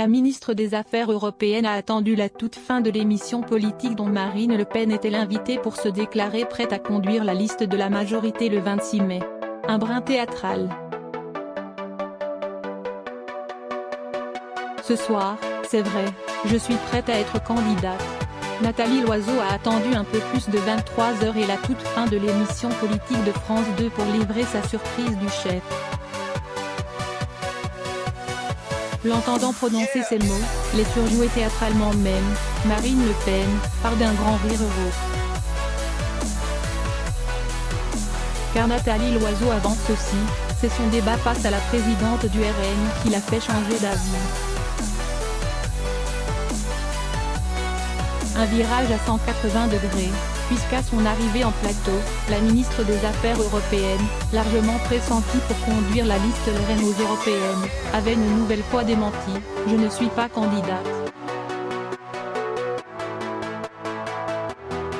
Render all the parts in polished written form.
La ministre des Affaires européennes a attendu la toute fin de l'émission politique dont Marine Le Pen était l'invitée pour se déclarer prête à conduire la liste de la majorité le 26 mai. Un brin théâtral. Ce soir, c'est vrai, je suis prête à être candidate. Nathalie Loiseau a attendu un peu plus de 23 heures et la toute fin de l'émission politique de France 2 pour livrer sa surprise du chef. L'entendant prononcer ces mots, les surjouer théâtralement même, Marine Le Pen part d'un grand rire rauque. Car Nathalie Loiseau avance aussi, c'est son débat face à la présidente du RN qui l'a fait changer d'avis. Un virage à 180 degrés, puisqu'à son arrivée en plateau, la ministre des Affaires européennes, largement pressentie pour conduire la liste RN aux européennes, avait une nouvelle fois démenti « Je ne suis pas candidate ».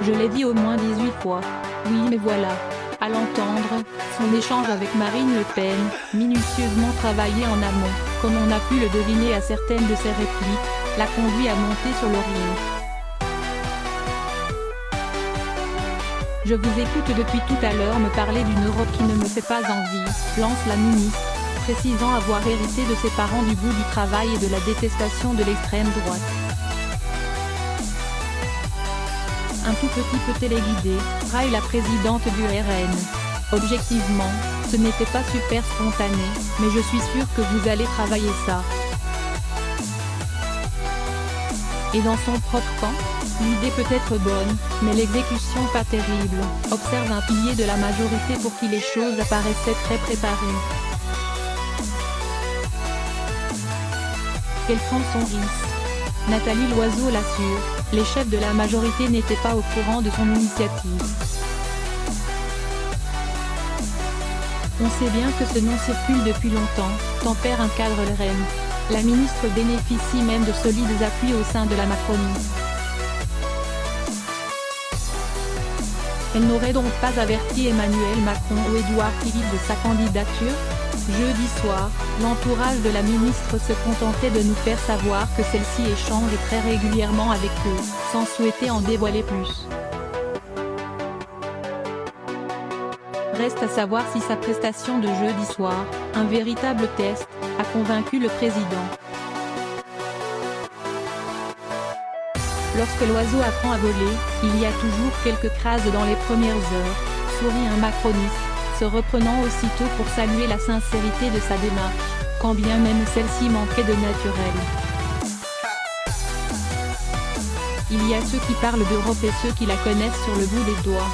Je l'ai dit au moins 18 fois. Oui mais voilà. À l'entendre, son échange avec Marine Le Pen, minutieusement travaillé en amont, comme on a pu le deviner à certaines de ses répliques, l'a conduit à monter sur le ring. Je vous écoute depuis tout à l'heure me parler d'une Europe qui ne me fait pas envie, lance la ministre, précisant avoir hérité de ses parents du goût du travail et de la détestation de l'extrême droite. Un tout petit peu téléguidé, raille la présidente du RN. Objectivement, ce n'était pas super spontané, mais je suis sûre que vous allez travailler ça. Et dans son propre camp, l'idée peut être bonne, mais l'exécution pas terrible, observe un pilier de la majorité pour qui les choses apparaissaient très préparées. Elle prend son risque. Nathalie Loiseau l'assure, les chefs de la majorité n'étaient pas au courant de son initiative. On sait bien que ce nom circule depuis longtemps, tempère un cadre RN. La ministre bénéficie même de solides appuis au sein de la Macronie. Elle n'aurait donc pas averti Emmanuel Macron ou Édouard Philippe de sa candidature? Jeudi soir, l'entourage de la ministre se contentait de nous faire savoir que celle-ci échange très régulièrement avec eux, sans souhaiter en dévoiler plus. Reste à savoir si sa prestation de jeudi soir, un véritable test, a convaincu le président. Lorsque l'oiseau apprend à voler, il y a toujours quelques crases dans les premières heures, sourit un macroniste, se reprenant aussitôt pour saluer la sincérité de sa démarche, quand bien même celle-ci manquait de naturel. Il y a ceux qui parlent d'Europe et ceux qui la connaissent sur le bout des doigts.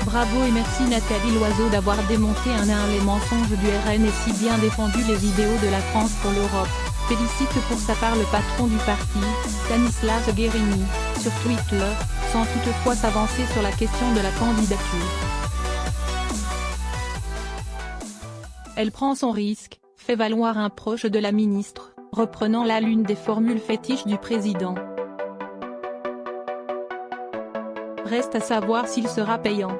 Bravo et merci Nathalie Loiseau d'avoir démonté un à un les mensonges du RN et si bien défendu les idéaux de la France pour l'Europe. Félicite pour sa part le patron du parti, Stanislas Guerini, sur Twitter, sans toutefois s'avancer sur la question de la candidature. Elle prend son risque, fait valoir un proche de la ministre, reprenant là l'une des formules fétiches du président. Reste à savoir s'il sera payant.